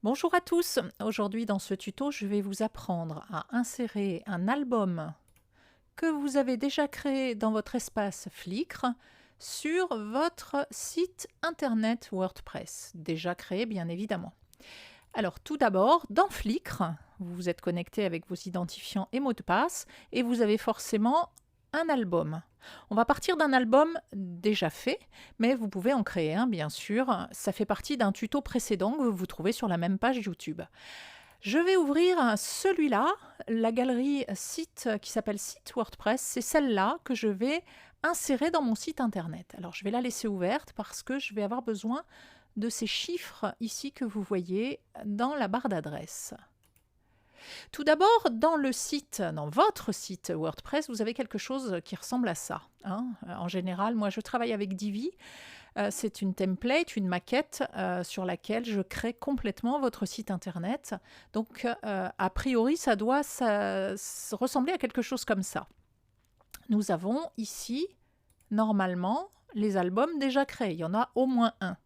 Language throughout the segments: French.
Bonjour à tous, aujourd'hui dans ce tuto je vais vous apprendre à insérer un album que vous avez déjà créé dans votre espace Flickr sur votre site internet WordPress, déjà créé bien évidemment. Alors tout d'abord, dans Flickr, vous vous êtes connecté avec vos identifiants et mots de passe et vous avez forcément un album. On va partir d'un album déjà fait, mais vous pouvez en créer un bien sûr. Ça fait partie d'un tuto précédent que vous trouvez sur la même page YouTube. Je vais ouvrir celui-là, la galerie site qui s'appelle Site WordPress. C'est celle-là que je vais insérer dans mon site internet. Alors je vais la laisser ouverte parce que je vais avoir besoin de ces chiffres ici que vous voyez dans la barre d'adresse. Tout d'abord, dans votre site WordPress, vous avez quelque chose qui ressemble à ça. En général, moi je travaille avec Divi. C'est une template, une maquette sur laquelle je crée complètement votre site internet. Donc, a priori, ça doit ressembler à quelque chose comme ça. Nous avons ici, normalement, les albums déjà créés. Il y en a au moins un.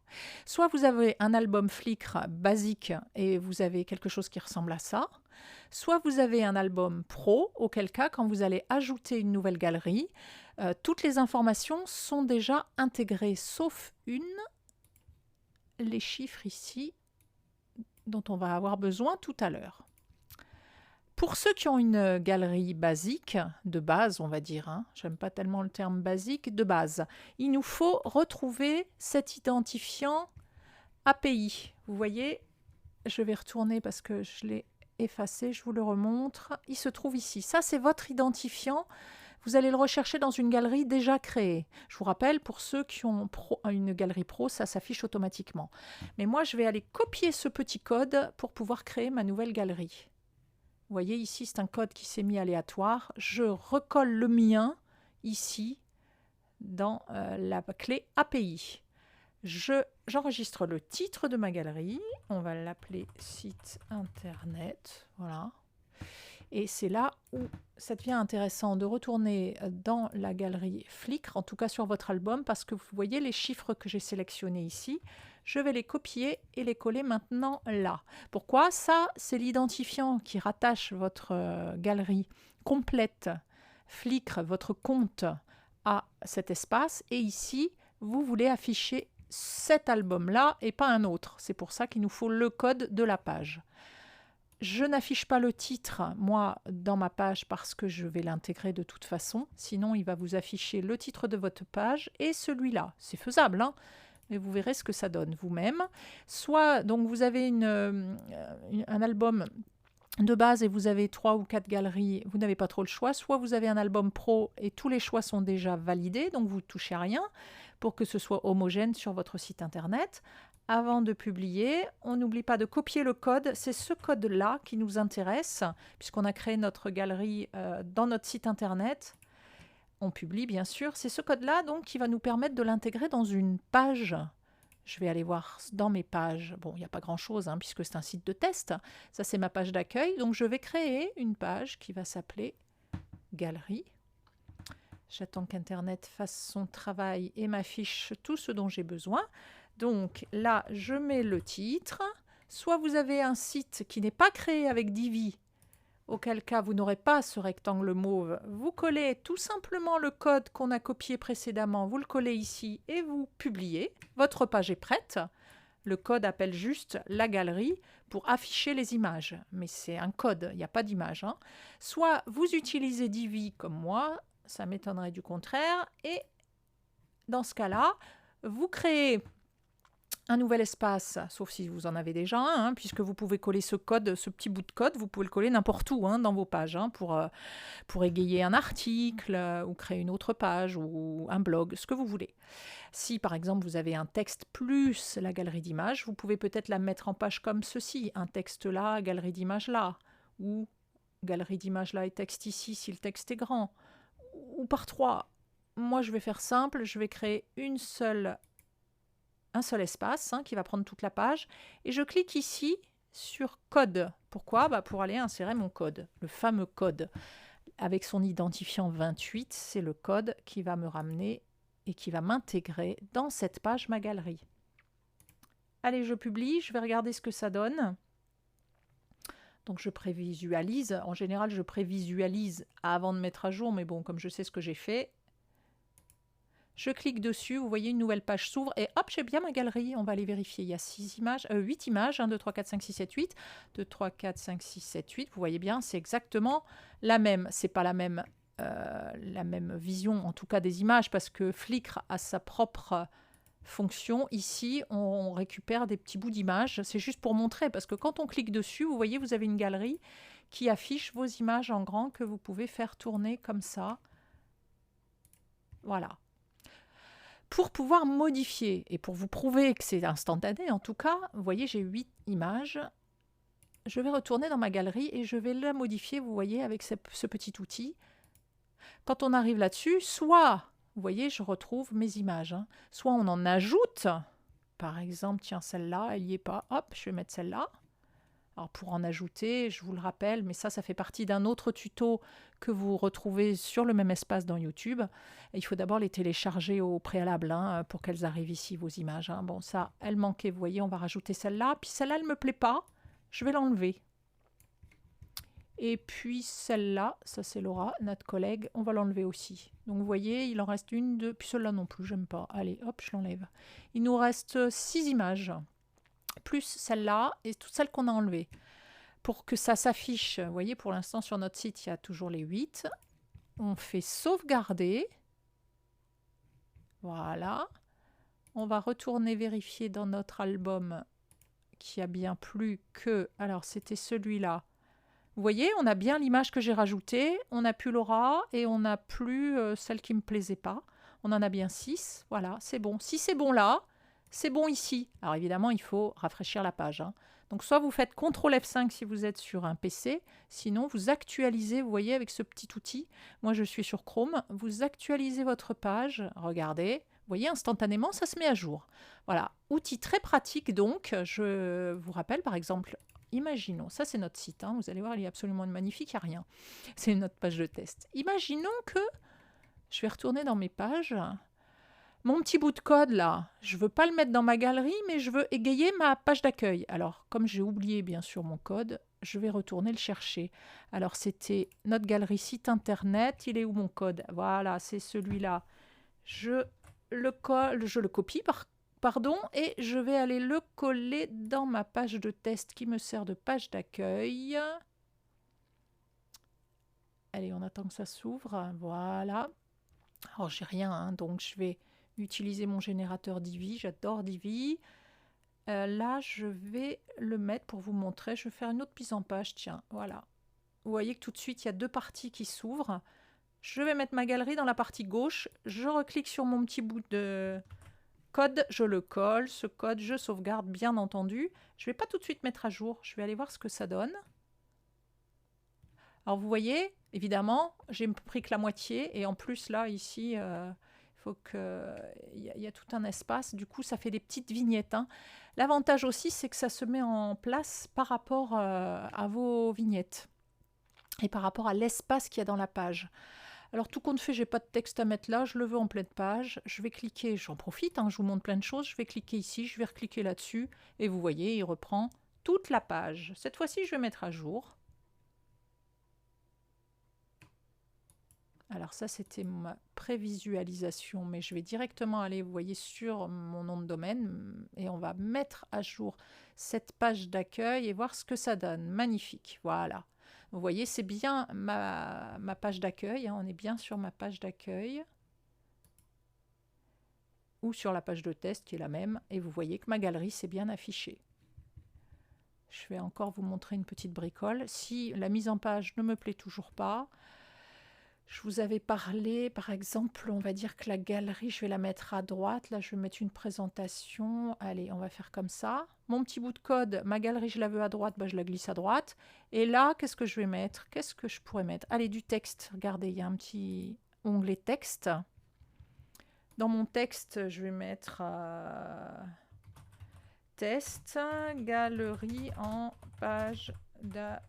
Soit vous avez un album Flickr basique et vous avez quelque chose qui ressemble à ça, soit vous avez un album pro, auquel cas, quand vous allez ajouter une nouvelle galerie, toutes les informations sont déjà intégrées, sauf les chiffres ici, dont on va avoir besoin tout à l'heure. Pour ceux qui ont une galerie basique, de base on va dire, j'aime pas tellement le terme basique, de base, il nous faut retrouver cet identifiant API. Vous voyez, je vais retourner parce que je l'ai effacé, je vous le remontre. Il se trouve ici. Ça, c'est votre identifiant. Vous allez le rechercher dans une galerie déjà créée. Je vous rappelle, pour ceux qui ont une galerie pro, ça s'affiche automatiquement. Mais moi, je vais aller copier ce petit code pour pouvoir créer ma nouvelle galerie. Vous voyez, ici, c'est un code qui s'est mis aléatoire. Je recolle le mien ici dans la clé API. J'enregistre le titre de ma galerie. On va l'appeler site internet. Voilà. Et c'est là où ça devient intéressant de retourner dans la galerie Flickr, en tout cas sur votre album, parce que vous voyez les chiffres que j'ai sélectionnés ici. Je vais les copier et les coller maintenant là. Pourquoi? Ça, c'est l'identifiant qui rattache votre galerie complète Flickr, votre compte à cet espace. Et ici, vous voulez afficher cet album-là et pas un autre. C'est pour ça qu'il nous faut le code de la page. Je n'affiche pas le titre, moi, dans ma page parce que je vais l'intégrer de toute façon. Sinon, il va vous afficher le titre de votre page et celui-là. C'est faisable, mais vous verrez ce que ça donne vous-même. Soit, donc, vous avez un album de base et vous avez 3 ou 4 galeries, vous n'avez pas trop le choix. Soit vous avez un album pro et tous les choix sont déjà validés, donc vous ne touchez à rien pour que ce soit homogène sur votre site internet. Avant de publier, on n'oublie pas de copier le code. C'est ce code-là qui nous intéresse, puisqu'on a créé notre galerie dans notre site internet. On publie, bien sûr. C'est ce code-là donc qui va nous permettre de l'intégrer dans une page. Je vais aller voir dans mes pages. Bon, il n'y a pas grand-chose, puisque c'est un site de test. Ça, c'est ma page d'accueil. Donc, je vais créer une page qui va s'appeler Galerie. J'attends qu'Internet fasse son travail et m'affiche tout ce dont j'ai besoin. Donc là, je mets le titre. Soit vous avez un site qui n'est pas créé avec Divi, auquel cas vous n'aurez pas ce rectangle mauve. Vous collez tout simplement le code qu'on a copié précédemment, vous le collez ici et vous publiez. Votre page est prête. Le code appelle juste la galerie pour afficher les images. Mais c'est un code, il n'y a pas d'image. Soit vous utilisez Divi comme moi, ça m'étonnerait du contraire. Et dans ce cas-là, vous créez un nouvel espace, sauf si vous en avez déjà un, puisque vous pouvez coller ce code, ce petit bout de code, vous pouvez le coller n'importe où dans vos pages, pour égayer un article ou créer une autre page ou un blog, ce que vous voulez. Si par exemple vous avez un texte plus la galerie d'images, vous pouvez peut-être la mettre en page comme ceci, un texte là, galerie d'images là, ou galerie d'images là et texte ici si le texte est grand, ou par 3. Moi je vais faire simple, je vais créer un seul espace qui va prendre toute la page. Et je clique ici sur code. Pourquoi? Pour aller insérer mon code, le fameux code. Avec son identifiant 28, c'est le code qui va me ramener et qui va m'intégrer dans cette page ma galerie. Allez, je publie, je vais regarder ce que ça donne. Donc je prévisualise. En général, je prévisualise avant de mettre à jour, mais bon, comme je sais ce que j'ai fait, je clique dessus, vous voyez une nouvelle page s'ouvre et hop, j'ai bien ma galerie. On va aller vérifier. Il y a 8 images, 1, 2, 3, 4, 5, 6, 7, 8. 2, 3, 4, 5, 6, 7, 8. Vous voyez bien, c'est exactement la même. C'est pas la même vision, en tout cas des images, parce que Flickr a sa propre fonction. Ici, on récupère des petits bouts d'images. C'est juste pour montrer, parce que quand on clique dessus, vous voyez, vous avez une galerie qui affiche vos images en grand que vous pouvez faire tourner comme ça. Voilà. Pour pouvoir modifier, et pour vous prouver que c'est instantané en tout cas, vous voyez, j'ai 8 images. Je vais retourner dans ma galerie et je vais la modifier, vous voyez, avec ce petit outil. Quand on arrive là-dessus, soit, vous voyez, je retrouve mes images, hein, soit on en ajoute, par exemple, tiens, celle-là, elle n'y est pas, hop, je vais mettre celle-là. Alors pour en ajouter, je vous le rappelle, mais ça fait partie d'un autre tuto que vous retrouvez sur le même espace dans YouTube. Et il faut d'abord les télécharger au préalable hein, pour qu'elles arrivent ici, vos images. Hein. Bon, ça, elle manquait, vous voyez, on va rajouter celle-là. Puis celle-là, elle ne me plaît pas, je vais l'enlever. Et puis celle-là, ça c'est Laura, notre collègue, on va l'enlever aussi. Donc vous voyez, il en reste une, deux, puis celle-là non plus, j'aime pas. Allez, hop, je l'enlève. Il nous reste 6 images, plus celle-là et toutes celles qu'on a enlevées. Pour que ça s'affiche, vous voyez, pour l'instant sur notre site, il y a toujours les 8. On fait sauvegarder. Voilà. On va retourner vérifier dans notre album qui a bien plus que... Alors, c'était celui-là. Vous voyez, on a bien l'image que j'ai rajoutée. On n'a plus Laura et on n'a plus celle qui ne me plaisait pas. On en a bien 6. Voilà, c'est bon. Si c'est bon là, c'est bon ici. Alors évidemment, il faut rafraîchir la page. Hein. Donc soit vous faites CTRL F5 si vous êtes sur un PC, sinon vous actualisez, vous voyez, avec ce petit outil. Moi, je suis sur Chrome. Vous actualisez votre page. Regardez, vous voyez, instantanément, ça se met à jour. Voilà, outil très pratique donc. Je vous rappelle, par exemple, imaginons, ça c'est notre site, hein, vous allez voir, il est absolument magnifique, il n'y a rien. C'est notre page de test. Imaginons que je vais retourner dans mes pages. Mon petit bout de code là, je ne veux pas le mettre dans ma galerie, mais je veux égayer ma page d'accueil. Alors, comme j'ai oublié bien sûr mon code, je vais retourner le chercher. Alors, c'était notre galerie site internet. Il est où mon code? Voilà, c'est celui-là. Je le copie pardon, et je vais aller le coller dans ma page de test qui me sert de page d'accueil. Allez, on attend que ça s'ouvre. Voilà. Alors, j'ai rien, hein, donc je vais utiliser mon générateur Divi. J'adore Divi. Là, je vais le mettre pour vous montrer. Je vais faire une autre mise en page. Tiens, voilà. Vous voyez que tout de suite, il y a deux parties qui s'ouvrent. Je vais mettre ma galerie dans la partie gauche. Je reclique sur mon petit bout de code. Je le colle. Ce code, je sauvegarde, bien entendu. Je ne vais pas tout de suite mettre à jour. Je vais aller voir ce que ça donne. Alors, vous voyez, évidemment, j'ai pris que la moitié. Et en plus, là, ici... faut il y a tout un espace, du coup ça fait des petites vignettes. Hein. L'avantage aussi c'est que ça se met en place par rapport à vos vignettes et par rapport à l'espace qu'il y a dans la page. Alors tout compte fait, j'ai pas de texte à mettre là, je le veux en pleine page, je vais cliquer, j'en profite, hein, je vous montre plein de choses, je vais cliquer ici, je vais recliquer là-dessus et vous voyez, il reprend toute la page. Cette fois-ci, je vais mettre à jour. Alors ça, c'était ma prévisualisation, mais je vais directement aller, vous voyez, sur mon nom de domaine et on va mettre à jour cette page d'accueil et voir ce que ça donne. Magnifique, voilà. Vous voyez, c'est bien ma page d'accueil, hein, on est bien sur ma page d'accueil ou sur la page de test qui est la même et vous voyez que ma galerie s'est bien affichée. Je vais encore vous montrer une petite bricole. Si la mise en page ne me plaît toujours pas, je vous avais parlé, par exemple, on va dire que la galerie, je vais la mettre à droite. Là, je vais mettre une présentation. Allez, on va faire comme ça. Mon petit bout de code, ma galerie, je la veux à droite, bah, je la glisse à droite. Et là, qu'est-ce que je vais mettre? Qu'est-ce que je pourrais mettre? Allez, du texte. Regardez, il y a un petit onglet texte. Dans mon texte, je vais mettre test, galerie en page d'accueil.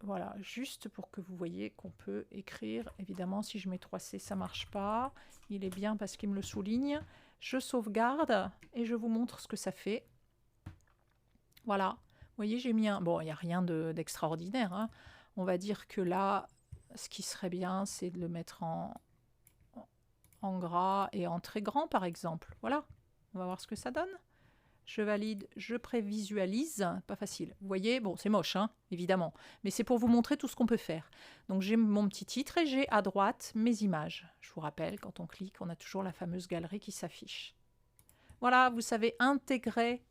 Voilà, juste pour que vous voyez qu'on peut écrire. Évidemment, si je mets 3C, ça marche pas. Il est bien parce qu'il me le souligne. Je sauvegarde et je vous montre ce que ça fait. Voilà. Vous voyez, j'ai mis un... Bon, il n'y a rien d'extraordinaire, hein. On va dire que là, ce qui serait bien, c'est de le mettre en gras et en très grand, par exemple. Voilà, on va voir ce que ça donne. Je valide, je prévisualise. Pas facile. Vous voyez, bon, c'est moche, hein, évidemment. Mais c'est pour vous montrer tout ce qu'on peut faire. Donc, j'ai mon petit titre et j'ai à droite mes images. Je vous rappelle, quand on clique, on a toujours la fameuse galerie qui s'affiche. Voilà, vous savez intégrer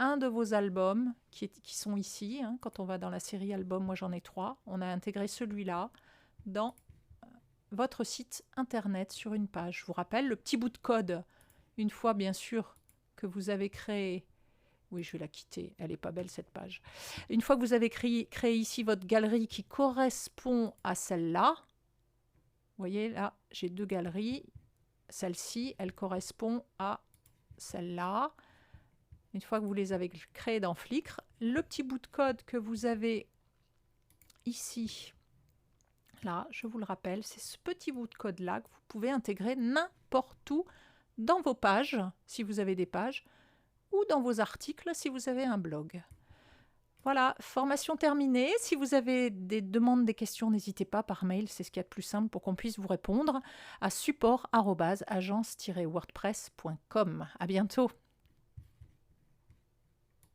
un de vos albums qui sont ici. Hein, quand on va dans la série album, moi j'en ai 3. On a intégré celui-là dans votre site internet sur une page. Je vous rappelle, le petit bout de code, une fois bien sûr que vous avez créé... Oui, je vais la quitter, elle n'est pas belle cette page. Une fois que vous avez créé ici votre galerie qui correspond à celle-là, vous voyez là, j'ai 2 galeries. Celle-ci, elle correspond à celle-là. Une fois que vous les avez créées dans Flickr, le petit bout de code que vous avez ici, là, je vous le rappelle, c'est ce petit bout de code-là que vous pouvez intégrer n'importe où dans vos pages, si vous avez des pages, ou dans vos articles, si vous avez un blog. Voilà, formation terminée. Si vous avez des demandes, des questions, n'hésitez pas par mail, c'est ce qu'il y a de plus simple pour qu'on puisse vous répondre à support@agence-wordpress.com. À bientôt.